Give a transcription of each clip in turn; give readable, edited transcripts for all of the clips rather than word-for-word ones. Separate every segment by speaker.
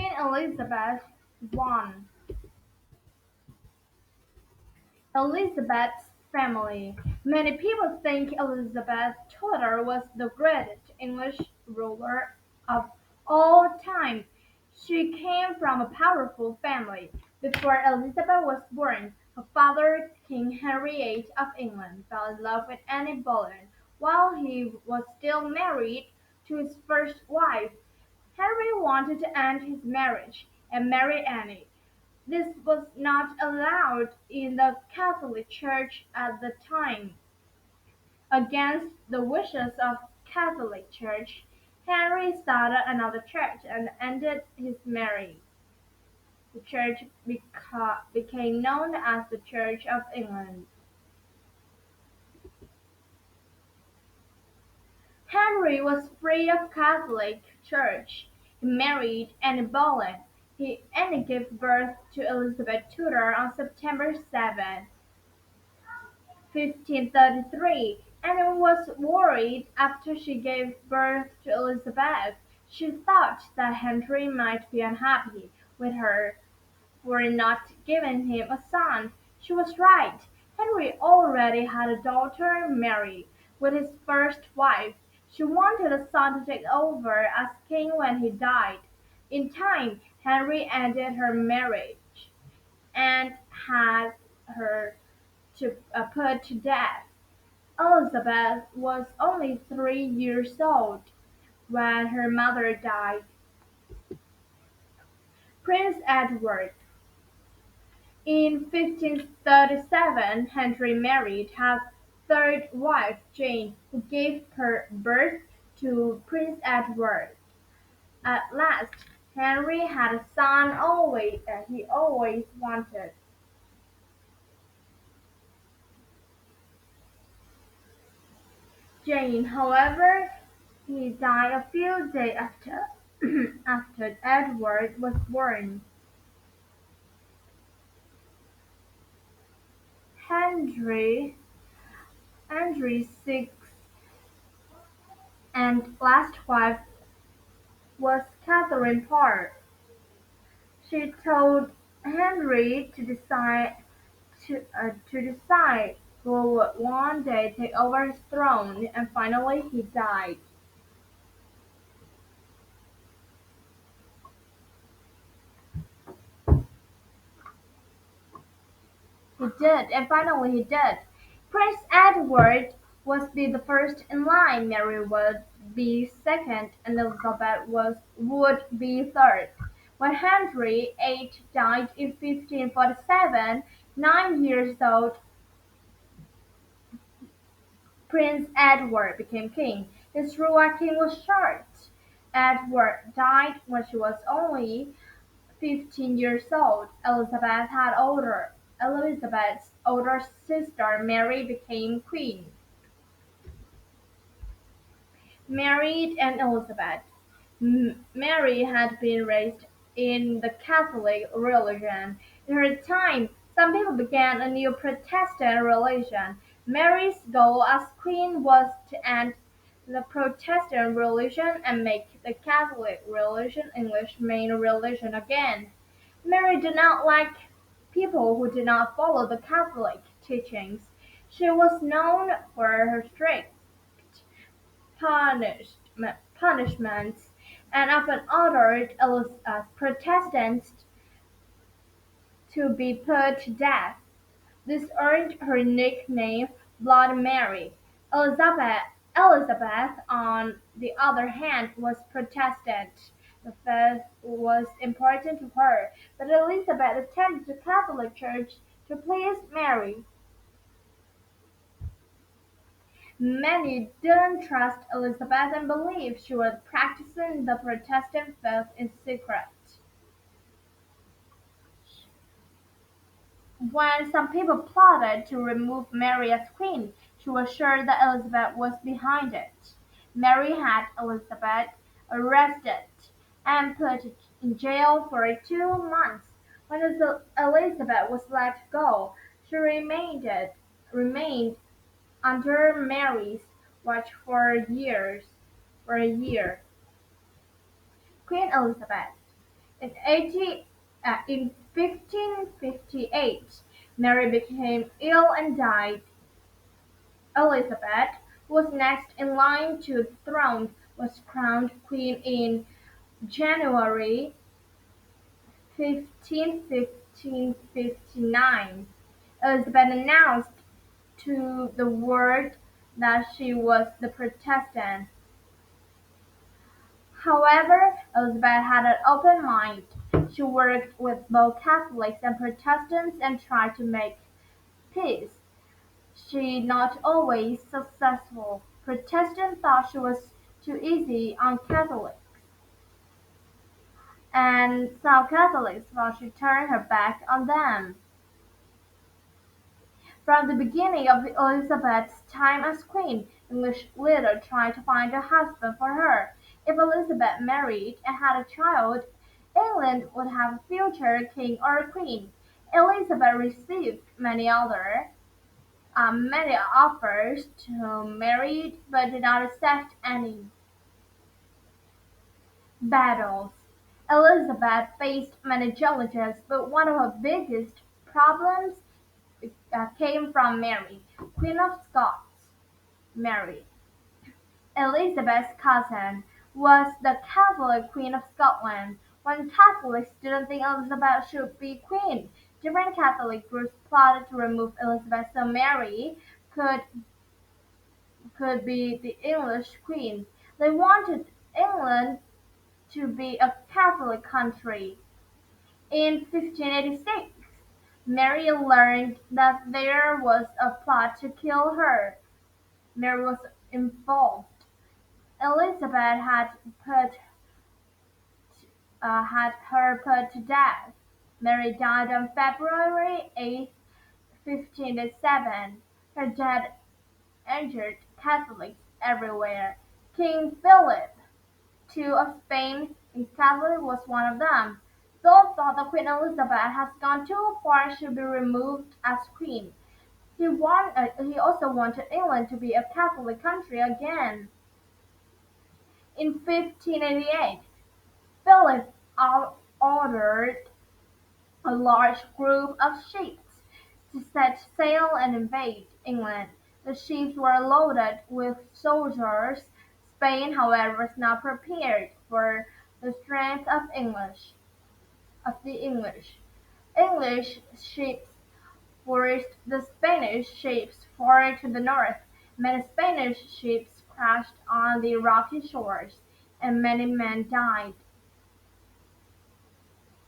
Speaker 1: Queen Elizabeth I. Elizabeth's family. Many people think Elizabeth Tudor was the greatest English ruler of all time. She came from a powerful family. Before Elizabeth was born, her father, King Henry VIII of England, fell in love with Anne Boleyn while he was still married to his first wife. Henry wanted to end his marriage and marry Anne. This was not allowed in the Catholic Church at the time. Against the wishes of Catholic Church, Henry started another church and ended his marriage. The church became known as the Church of England. Henry was free of Catholic Church. He married Anne Boleyn. Anne gave birth to Elizabeth Tudor on September 7, 1533, and was worried after she gave birth to Elizabeth. She thought that Henry might be unhappy with her for not giving him a son. She was right. Henry already had a daughter, Mary, with his first wife. She wanted a son to take over as king when he died. In time, Henry ended her marriage and had her put to death. Elizabeth was only 3 years old when her mother died. Prince Edward. In 1537, Henry married his third wife, Jane, who gave birth to Prince Edward. At last, Henry had a son he always wanted. Jane, however, he died a few days after after Edward was born. Henry Henry's sixth and last wife was Catherine Parr. She told Henry to decide who would one day take over his throne, and finally he died. He did, and finally he did. Prince Edward would be the first in line, Mary would be second, and Elizabeth would be third. When Henry VIII died in 1547, 9 years old, Prince Edward became king. His rule as king was short. Edward died when she was only 15 years old. Elizabeth's older sister Mary became queen. Married and Elizabeth. Mary had been raised in the Catholic religion. In her time, some people began a new Protestant religion. Mary's goal as queen was to end the Protestant religion and make the Catholic religion English main religion again. Mary did not like people who did not follow the Catholic teachings. She was known for her strict punishments and often ordered Protestants to be put to death. This earned her nickname Bloody Mary. Elizabeth, Elizabeth, on the other hand, was Protestant. The faith was important to her, but Elizabeth attended the Catholic Church to please Mary. Many didn't trust Elizabeth and believed she was practicing the Protestant faith in secret. When some people plotted to remove Mary as queen, she was sure that Elizabeth was behind it. Mary had Elizabeth arrested and put in jail for 2 months. When Elizabeth was let go, she remained under Mary's watch for a year. Queen Elizabeth. In 1558, Mary became ill and died. Elizabeth, who was next in line to the throne, was crowned queen in January 15, 1559. Elizabeth announced to the world that she was the Protestant. However, Elizabeth had an open mind. She worked with both Catholics and Protestants and tried to make peace. She not always successful. Protestants thought she was too easy on Catholics, and some Catholics thought she turned her back on them. From the beginning of Elizabeth's time as queen, English leaders tried to find a husband for her. If Elizabeth married and had a child, England would have a future king or queen. Elizabeth received many offers to marry but did not accept any. Battles. Elizabeth faced many challenges, but one of her biggest problems came from Mary, Queen of Scots. Mary, Elizabeth's cousin, was the Catholic Queen of Scotland. When Catholics didn't think Elizabeth should be queen, different Catholic groups plotted to remove Elizabeth so Mary could could be the English queen. They wanted England to be a Catholic country. In 1586, Mary learned that there was a plot to kill her. Mary was involved. Elizabeth had her put to death. Mary died on February 8, 1507. Her death injured Catholics everywhere. King Philip II of Spain, in Catholic, was one of them. Philip thought that Queen Elizabeth has gone too far and should be removed as queen. He also wanted England to be a Catholic country again. In 1588, Philip ordered a large group of ships to set sail and invade England. The ships were loaded with soldiers. Spain, however, was not prepared for the strength of the English. English ships forced the Spanish ships far to the north. Many Spanish ships crashed on the rocky shores, and many men died.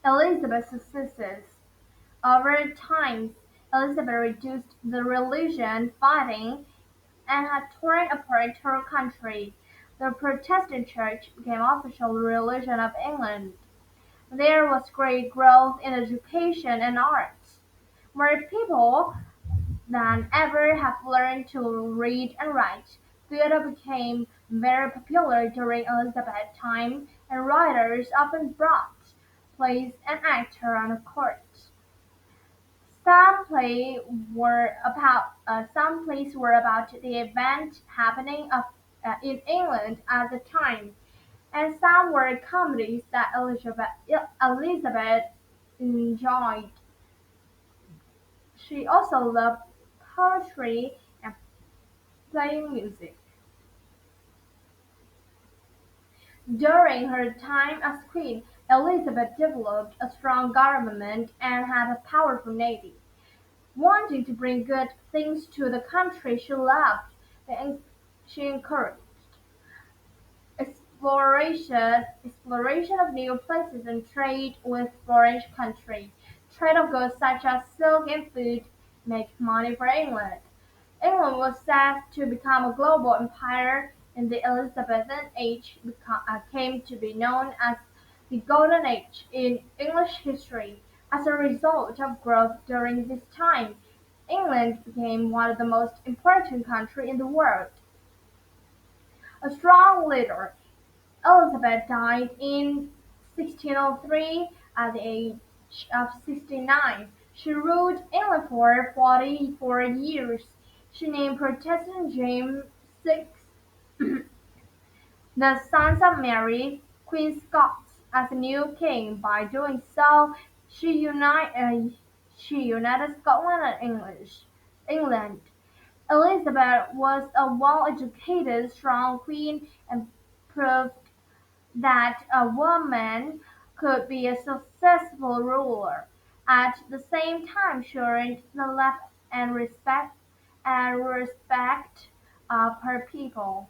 Speaker 1: Elizabeth's successes. Over time, Elizabeth reduced the religion fighting and had torn apart her country. The Protestant Church became official religion of England. There was great growth in education and arts. More people than ever have learned to read and write. Theatre became very popular during Elizabeth's time, and writers often brought plays and actors on the court. Some plays were about the event happening in England at the time, and some were comedies that Elizabeth enjoyed. She also loved poetry and playing music. During her time as queen, Elizabeth developed a strong government and had a powerful navy. Wanting to bring good things to the country she loved, and she encouraged exploration of new places and trade with foreign countries. Trade of goods such as silk and food made money for England. England was set to become a global empire in the Elizabethan age came to be known as the Golden Age in English history. As a result of growth during this time, England became one of the most important countries in the world. A strong leader, Elizabeth died in 1603 at the age of 69. She ruled England for 44 years. She named Protestant James VI, the sons of Mary, Queen Scots. as a new king. By doing so, she united Scotland and England. Elizabeth was a well-educated, strong queen and proved that a woman could be a successful ruler, at the same time showing the love and respect of her people.